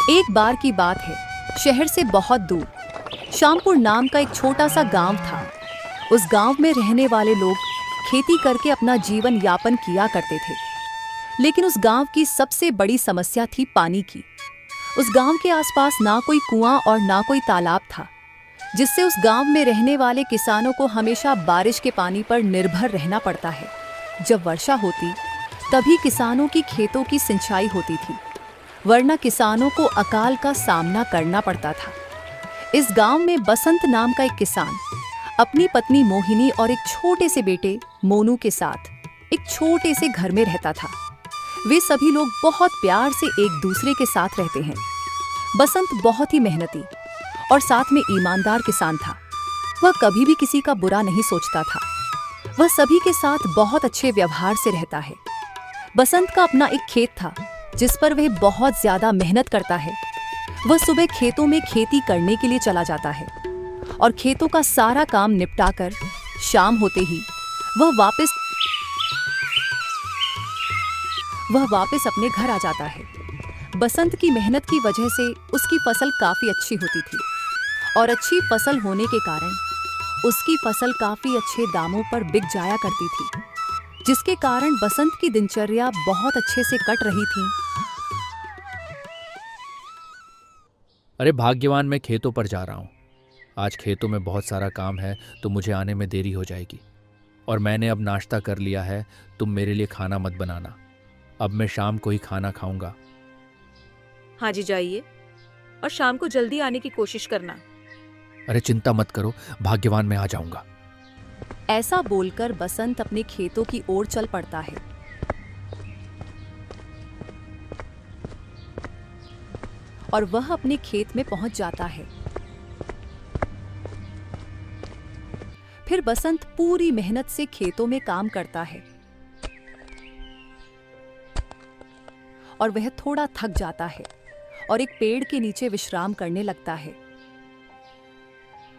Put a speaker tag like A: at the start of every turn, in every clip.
A: एक बार की बात है, शहर से बहुत दूर श्यामपुर नाम का एक छोटा सा गांव था। उस गांव में रहने वाले लोग खेती करके अपना जीवन यापन किया करते थे। लेकिन उस गांव की सबसे बड़ी समस्या थी पानी की। उस गांव के आसपास ना कोई कुआं और ना कोई तालाब था, जिससे उस गांव में रहने वाले किसानों को हमेशा बारिश के पानी पर निर्भर रहना पड़ता है। जब वर्षा होती तभी किसानों की खेतों की सिंचाई होती थी, वरना किसानों को अकाल का सामना करना पड़ता था। इस गांव में बसंत नाम का एक किसान अपनी पत्नी मोहिनी और एक छोटे से बेटे मोनू के साथ एक छोटे से घर में रहता था। वे सभी लोग बहुत प्यार से एक दूसरे के साथ रहते हैं। बसंत बहुत ही मेहनती और साथ में ईमानदार किसान था। वह कभी भी किसी का बुरा नहीं सोचता था। वह सभी के साथ बहुत अच्छे व्यवहार से रहता है। बसंत का अपना एक खेत था जिस पर वह बहुत ज्यादा मेहनत करता है। वह सुबह खेतों में खेती करने के लिए चला जाता है और खेतों का सारा काम निपटाकर शाम होते ही वह वापस अपने घर आ जाता है। बसंत की मेहनत की वजह से उसकी फसल काफी अच्छी होती थी और अच्छी फसल होने के कारण उसकी फसल काफी अच्छे दामों पर बिक जाया करती थी, जिसके कारण बसंत की दिनचर्या बहुत अच्छे से कट रही थी।
B: अरे भाग्यवान, मैं खेतों पर जा रहा हूँ। आज खेतों में बहुत सारा काम है तो मुझे आने में देरी हो जाएगी। और मैंने अब नाश्ता कर लिया है, तुम मेरे लिए खाना मत बनाना। अब मैं शाम को ही खाना खाऊंगा।
C: हाँ जी, जाइए और शाम को जल्दी आने की कोशिश करना।
B: अरे चिंता मत करो भाग्यवान, मैं आ जाऊंगा।
A: ऐसा बोलकर बसंत अपने खेतों की ओर चल पड़ता है। और वह अपने खेत में पहुंच जाता है। फिर बसंत पूरी मेहनत से खेतों में काम करता है और वह थोड़ा थक जाता है और एक पेड़ के नीचे विश्राम करने लगता है।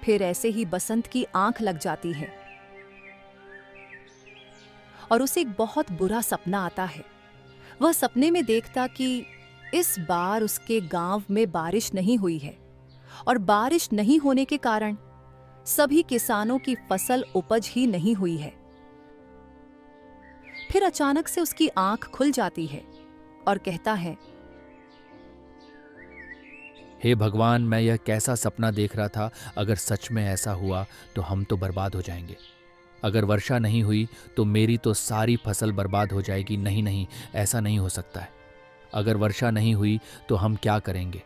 A: फिर ऐसे ही बसंत की आंख लग जाती है और उसे एक बहुत बुरा सपना आता है। वह सपने में देखता कि इस बार उसके गांव में बारिश नहीं हुई है और बारिश नहीं होने के कारण सभी किसानों की फसल उपज ही नहीं हुई है। फिर अचानक से उसकी आंख खुल जाती है और कहता है,
B: हे भगवान, मैं यह कैसा सपना देख रहा था। अगर सच में ऐसा हुआ तो हम तो बर्बाद हो जाएंगे। अगर वर्षा नहीं हुई तो मेरी तो सारी फसल बर्बाद हो जाएगी। नहीं नहीं, ऐसा नहीं हो सकता है। अगर वर्षा नहीं हुई तो हम क्या करेंगे?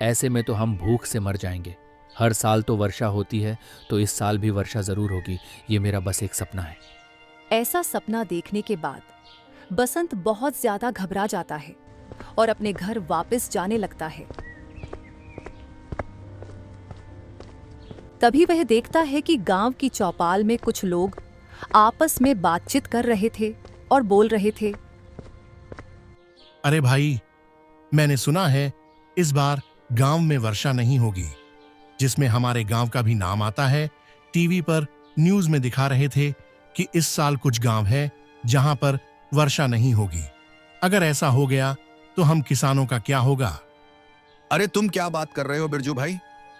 B: ऐसे में तो हम भूख से मर जाएंगे। हर साल तो वर्षा होती है, तो इस साल भी वर्षा जरूर होगी। ये मेरा बस एक सपना है।
A: ऐसा सपना देखने के बाद बसंत बहुत ज्यादा घबरा जाता है और अपने घर वापस जाने लगता है। तभी वह देखता है कि गांव की चौपाल में कुछ लोग आपस में बातचीत कर रहे थे और बोल रहे थे,
D: अरे भाई, मैंने सुना है इस बार गांव में वर्षा नहीं होगी, जिसमें हमारे गांव का भी नाम आता है। टीवी पर न्यूज में दिखा रहे थे कि इस साल कुछ गांव है जहां पर वर्षा नहीं होगी। अगर ऐसा हो गया तो हम किसानों का क्या होगा?
E: अरे तुम क्या बात कर रहे हो बिरजू भाई?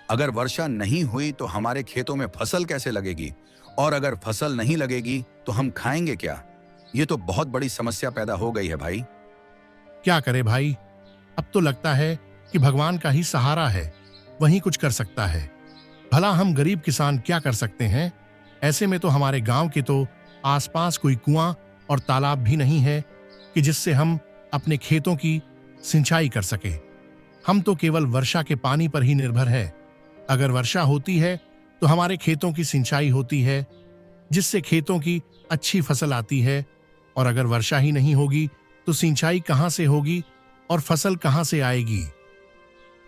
E: अगर वर्षा नहीं हुई तो हमारे खेतों में फसल कैसे लगेगी? और अगर फसल नहीं लगेगी तो हम खाएंगे क्या? ये तो बहुत बड़ी समस्या पैदा हो गई है भाई।
D: क्या करे भाई, अब तो लगता है कि भगवान का ही सहारा है, वही कुछ कर सकता है। भला हम गरीब किसान क्या कर सकते हैं? ऐसे में तो हमारे गांव के तो आसपास कोई कुआं और तालाब भी नहीं है कि जिससे हम अपने खेतों की सिंचाई कर सके। हम तो केवल वर्षा के पानी पर ही निर्भर है। अगर वर्षा होती है तो हमारे खेतों की सिंचाई होती है, जिससे खेतों की अच्छी फसल आती है। और अगर वर्षा ही नहीं होगी तो सिंचाई कहां से होगी और फसल कहां से आएगी?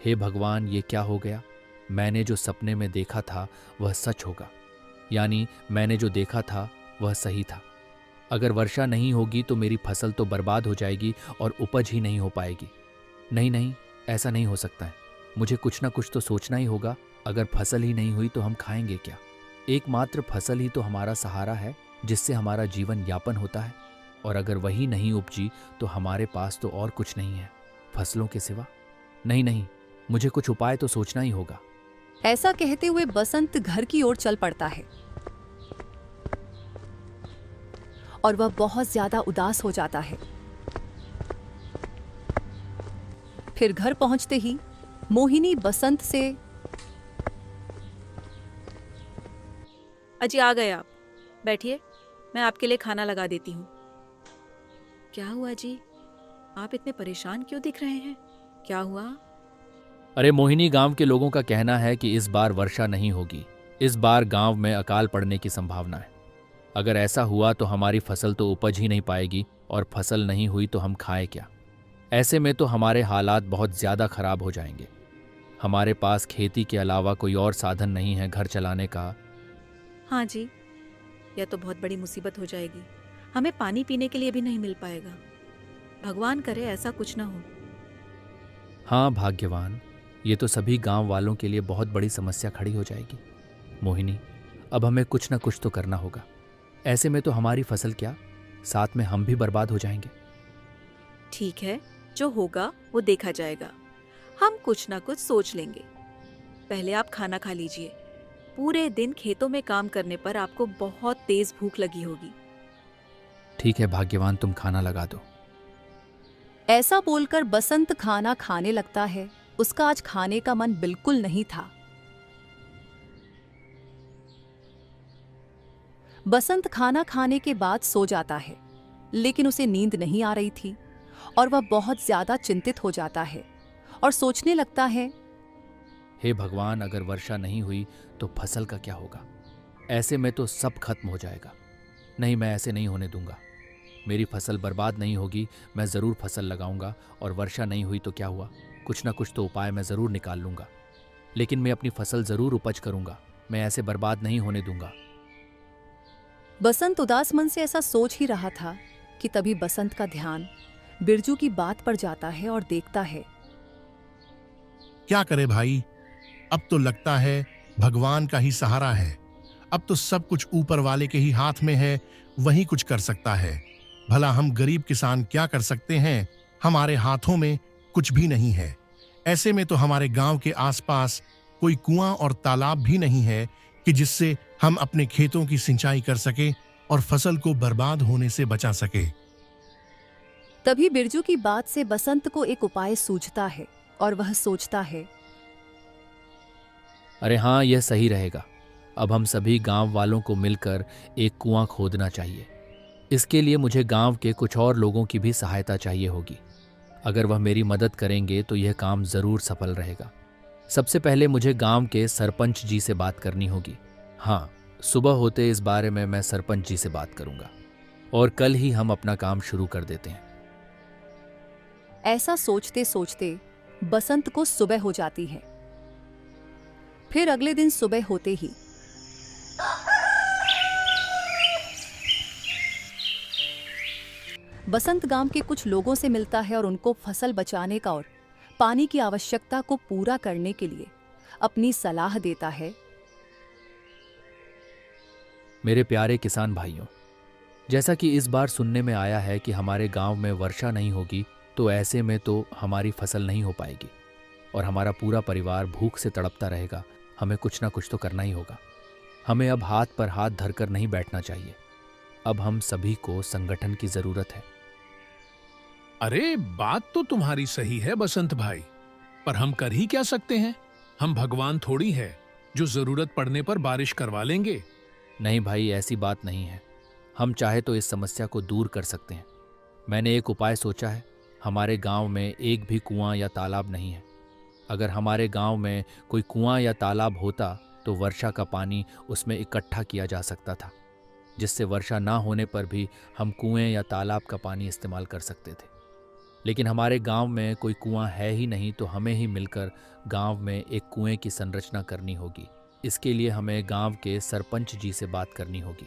B: हे भगवान, ये क्या हो गया? मैंने जो सपने में देखा था वह सच होगा, यानी मैंने जो देखा था वह सही था। अगर वर्षा नहीं होगी तो मेरी फसल तो बर्बाद हो जाएगी और उपज ही नहीं हो पाएगी। नहीं नहीं, ऐसा नहीं हो सकता है। मुझे कुछ ना कुछ तो सोचना ही होगा। अगर फसल ही नहीं हुई तो हम खाएंगे क्या? एकमात्र फसल ही तो हमारा सहारा है, जिससे हमारा जीवन यापन होता है। और अगर वही नहीं उपजी तो हमारे पास तो और कुछ नहीं है फसलों के सिवा। नहीं नहीं, मुझे कुछ उपाय तो सोचना ही होगा।
A: ऐसा कहते हुए बसंत घर की ओर चल पड़ता है और वह बहुत ज्यादा उदास हो जाता है। फिर घर पहुंचते ही मोहिनी बसंत से,
C: अजी आ गए आप, बैठिए, मैं आपके लिए खाना लगा देती हूँ। क्या हुआ जी, आप इतने परेशान क्यों दिख रहे हैं? क्या हुआ?
B: अरे मोहिनी, गांव के लोगों का कहना है कि इस बार वर्षा नहीं होगी। इस बार गांव में अकाल पड़ने की संभावना है। अगर ऐसा हुआ तो हमारी फसल तो उपज ही नहीं पाएगी, और फसल नहीं हुई तो हम खाएं क्या? ऐसे में तो हमारे हालात बहुत ज़्यादा खराब हो जाएंगे। हमारे पास खेती के अलावा कोई और साधन नहीं है घर चलाने का।
C: हाँ जी, यह तो बहुत बड़ी मुसीबत हो जाएगी। हमें पानी पीने के लिए भी नहीं मिल पाएगा। भगवान करे ऐसा कुछ ना हो।
B: हाँ भाग्यवान, ये तो सभी गांव वालों के लिए बहुत बड़ी समस्या खड़ी हो जाएगी। मोहिनी, अब हमें कुछ ना कुछ तो करना होगा। ऐसे में तो हमारी फसल क्या, साथ में हम भी बर्बाद हो जाएंगे।
C: ठीक है, जो होगा वो देखा जाएगा। हम कुछ ना कुछ सोच लेंगे। पहले आप खाना खा लीजिए। पूरे दिन खेतों में काम करने पर आपको बहुत तेज भूख लगी होगी।
B: ठीक है भाग्यवान, तुम खाना लगा दो।
A: ऐसा बोलकर बसंत खाना खाने लगता है। उसका आज खाने का मन बिल्कुल नहीं था। बसंत खाना खाने के बाद सो जाता है, लेकिन उसे नींद नहीं आ रही थी और वह बहुत ज्यादा चिंतित हो जाता है और सोचने लगता है,
B: हे भगवान, अगर वर्षा नहीं हुई तो फसल का क्या होगा? ऐसे में तो सब खत्म हो जाएगा। नहीं, मैं ऐसे नहीं होने दूंगा। मेरी फसल बर्बाद नहीं होगी, मैं ज़रूर फसल लगाऊंगा। और वर्षा नहीं हुई तो क्या हुआ, कुछ ना कुछ तो उपाय मैं ज़रूर निकाल लूंगा। लेकिन मैं अपनी फसल ज़रूर उपज करूंगा। मैं ऐसे बर्बाद नहीं होने दूंगा।
A: बसंत उदास मन से ऐसा सोच ही रहा था कि तभी बसंत का ध्यान बिरजू की बात पर जाता है और देखता है।
D: क्या करे भाई, अब तो लगता है भगवान का ही सहारा है। अब तो सब कुछ ऊपर वाले के ही हाथ में है, वही कुछ कर सकता है। भला हम गरीब किसान क्या कर सकते हैं? हमारे हाथों में कुछ भी नहीं है। ऐसे में तो हमारे गांव के आसपास कोई कुआं और तालाब भी नहीं है कि जिससे हम अपने खेतों की सिंचाई कर सके और फसल को बर्बाद होने से बचा सके।
A: तभी बिरजू की बात से बसंत को एक उपाय सूझता है और वह सोचता है,
B: अरे हाँ, यह सही रहेगा। अब हम सभी गांव वालों को मिलकर एक कुआं खोदना चाहिए। इसके लिए मुझे गांव के कुछ और लोगों की भी सहायता चाहिए होगी। अगर वह मेरी मदद करेंगे तो यह काम ज़रूर सफल रहेगा। सबसे पहले मुझे गांव के सरपंच जी से बात करनी होगी। हाँ, सुबह होते इस बारे में मैं सरपंच जी से बात करूंगा और कल ही हम अपना काम शुरू कर देते हैं।
A: ऐसा सोचते सोचते बसंत को सुबह हो जाती है। फिर अगले दिन सुबह होते ही बसंत गांव के कुछ लोगों से मिलता है और उनको फसल बचाने का और पानी की आवश्यकता को पूरा करने के लिए अपनी सलाह देता है।
B: मेरे प्यारे किसान भाइयों, जैसा कि इस बार सुनने में आया है कि हमारे गांव में वर्षा नहीं होगी, तो ऐसे में तो हमारी फसल नहीं हो पाएगी और हमारा पूरा परिवार भूख से तड़पता रहेगा। हमें कुछ ना कुछ तो करना ही होगा। हमें अब हाथ पर हाथ धरकर नहीं बैठना चाहिए। अब हम सभी को संगठन की जरूरत है।
F: अरे, बात तो तुम्हारी सही है बसंत भाई, पर हम कर ही क्या सकते हैं? हम भगवान थोड़ी है जो जरूरत पड़ने पर बारिश करवा लेंगे।
B: नहीं भाई, ऐसी बात नहीं है। हम चाहे तो इस समस्या को दूर कर सकते हैं। मैंने एक उपाय सोचा है। हमारे गांव में एक भी कुआं या तालाब नहीं है। अगर हमारे गांव में कोई कुआं या तालाब होता तो वर्षा का पानी उसमें इकट्ठा किया जा सकता था, जिससे वर्षा ना होने पर भी हम कुएं या तालाब का पानी इस्तेमाल कर सकते थे। लेकिन हमारे गांव में कोई कुआं है ही नहीं, तो हमें ही मिलकर गांव में एक कुएं की संरचना करनी होगी। इसके लिए हमें गांव के सरपंच जी से बात करनी होगी।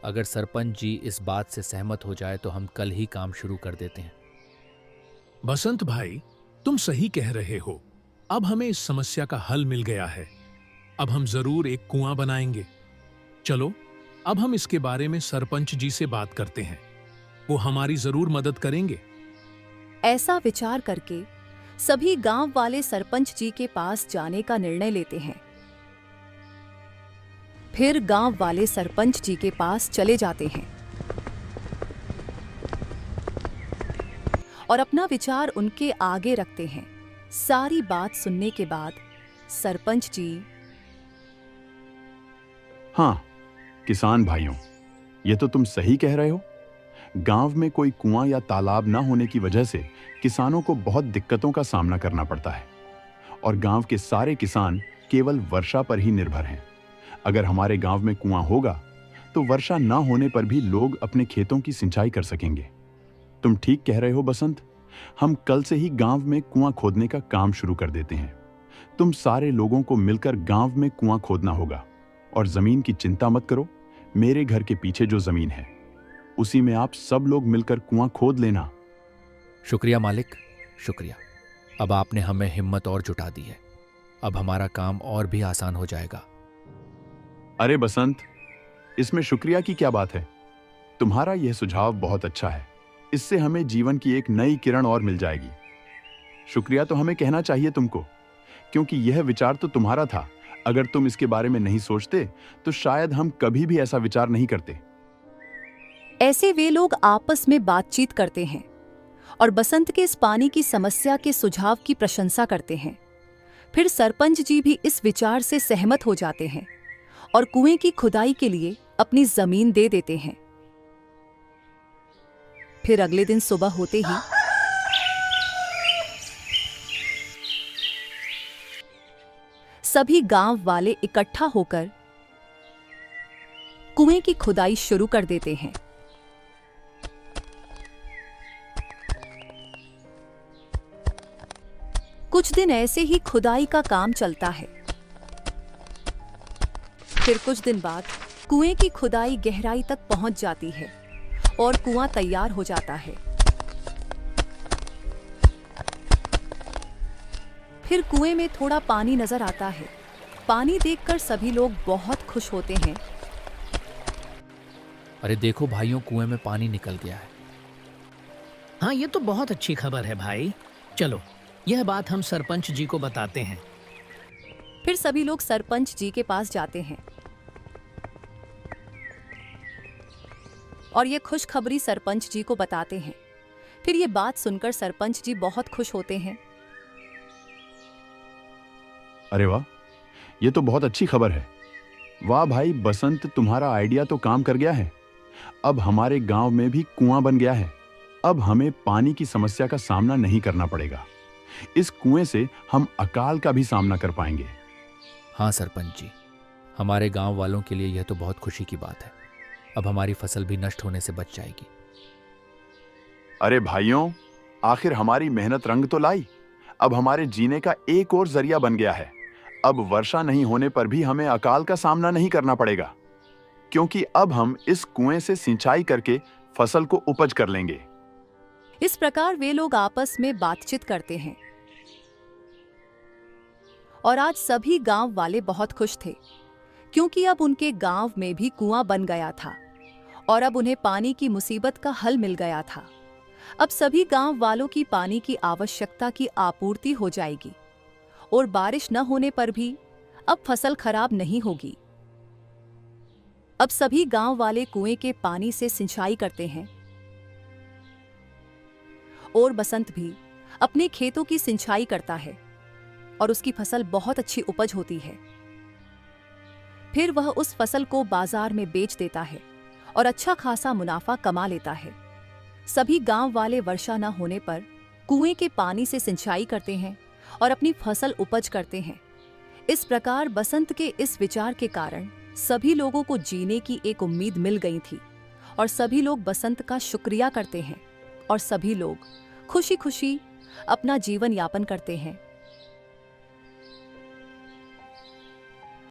B: अगर सरपंच जी इस बात से सहमत हो जाए तो हम कल ही काम शुरू कर देते हैं।
F: बसंत भाई, तुम सही कह रहे हो। अब हमें इस समस्या का हल मिल गया है। अब हम जरूर एक कुआं बनाएंगे। चलो, अब हम इसके बारे में सरपंच जी से बात करते हैं। वो हमारी जरूर मदद करेंगे।
A: ऐसा विचार करके सभी गांव वाले सरपंच जी के पास जाने का निर्णय लेते हैं। फिर गांव वाले सरपंच जी के पास चले जाते हैं और अपना विचार उनके आगे रखते हैं। सारी बात सुनने के बाद सरपंच जी,
G: हाँ किसान भाइयों, ये तो तुम सही कह रहे हो। गांव में कोई कुआं या तालाब ना होने की वजह से किसानों को बहुत दिक्कतों का सामना करना पड़ता है और गांव के सारे किसान केवल वर्षा पर ही निर्भर हैं। अगर हमारे गांव में कुआं होगा तो वर्षा ना होने पर भी लोग अपने खेतों की सिंचाई कर सकेंगे। तुम ठीक कह रहे हो बसंत, हम कल से ही गांव में कुआं खोदने का काम शुरू कर देते हैं। तुम सारे लोगों को मिलकर गांव में कुआं खोदना होगा और जमीन की चिंता मत करो। मेरे घर के पीछे जो जमीन है उसी में आप सब लोग मिलकर कुआं खोद लेना।
B: शुक्रिया मालिक, शुक्रिया। अब आपने हमें हिम्मत और जुटा दी है। अब हमारा काम और भी आसान हो जाएगा।
G: अरे बसंत, इसमें शुक्रिया की क्या बात है? तुम्हारा यह सुझाव बहुत अच्छा है। इससे हमें जीवन की एक नई किरण और मिल जाएगी। शुक्रिया तो हमें कहना चाहिए तुमको, क्योंकि यह विचार तो तुम्हारा था। अगर तुम इसके बारे में नहीं सोचते तो शायद हम कभी भी ऐसा विचार नहीं करते।
A: ऐसे वे लोग आपस में बातचीत करते हैं और बसंत के इस पानी की समस्या के सुझाव की प्रशंसा करते हैं। फिर सरपंच जी भी इस विचार से सहमत हो जाते हैं और कुएं की खुदाई के लिए अपनी जमीन दे देते हैं। फिर अगले दिन सुबह होते ही सभी गांव वाले इकट्ठा होकर कुएं की खुदाई शुरू कर देते हैं। कुछ दिन ऐसे ही खुदाई का काम चलता है। फिर कुछ दिन बाद कुएं की खुदाई गहराई तक पहुंच जाती है और कुआं तैयार हो जाता है। फिर कुएं में थोड़ा पानी नजर आता है। पानी देखकर सभी लोग बहुत खुश होते हैं।
B: अरे देखो भाइयों, कुएं में पानी निकल गया है।
H: हाँ, ये तो बहुत अच्छी खबर है भाई। चलो यह बात हम सरपंच जी को बताते हैं।
A: फिर सभी लोग सरपंच जी के पास जाते हैं और ये खुशखबरी सरपंच जी को बताते हैं। फिर ये बात सुनकर सरपंच जी बहुत खुश होते हैं।
G: अरे वाह, ये तो बहुत अच्छी खबर है। वाह भाई बसंत, तुम्हारा आइडिया तो काम कर गया है। अब हमारे गांव में भी कुआं बन गया है। अब हमें पानी की समस्या का सामना नहीं करना पड़ेगा। इस कुएं से हम अकाल का भी सामना कर पाएंगे।
B: हाँ सरपंच जी, हमारे गांव वालों के लिए यह तो बहुत खुशी की बात है। अब हमारी फसल भी नष्ट होने से बच जाएगी।
G: अरे भाइयों, आखिर हमारी मेहनत रंग तो लाई। अब हमारे जीने का एक और जरिया बन गया है। अब वर्षा नहीं होने पर भी हमें अकाल का सामना नहीं करना पड़ेगा, क्योंकि अब हम इस कुएं से सिंचाई करके फसल को उपज कर लेंगे।
A: इस प्रकार वे लोग आपस में बातचीत करते हैं और आज सभी गांव वाले बहुत खुश थे, क्योंकि अब उनके गांव में भी कुआं बन गया था और अब उन्हें पानी की मुसीबत का हल मिल गया था। अब सभी गांव वालों की पानी की आवश्यकता की आपूर्ति हो जाएगी और बारिश न होने पर भी अब फसल खराब नहीं होगी। अब सभी गांव वाले कुएं के पानी से सिंचाई करते हैं और बसंत भी अपने खेतों की सिंचाई करता है और उसकी फसल बहुत अच्छी उपज होती है। फिर वह उस फसल को बाजार में बेच देता है और अच्छा खासा मुनाफा कमा लेता है। सभी गांव वाले वर्षा न होने पर कुएं के पानी से सिंचाई करते हैं और अपनी फसल उपज करते हैं। इस प्रकार बसंत के इस विचार के कारण सभी लोगों को जीने की एक उम्मीद मिल गई थी और सभी लोग बसंत का शुक्रिया करते हैं और सभी लोग खुशी खुशी अपना जीवन यापन करते हैं।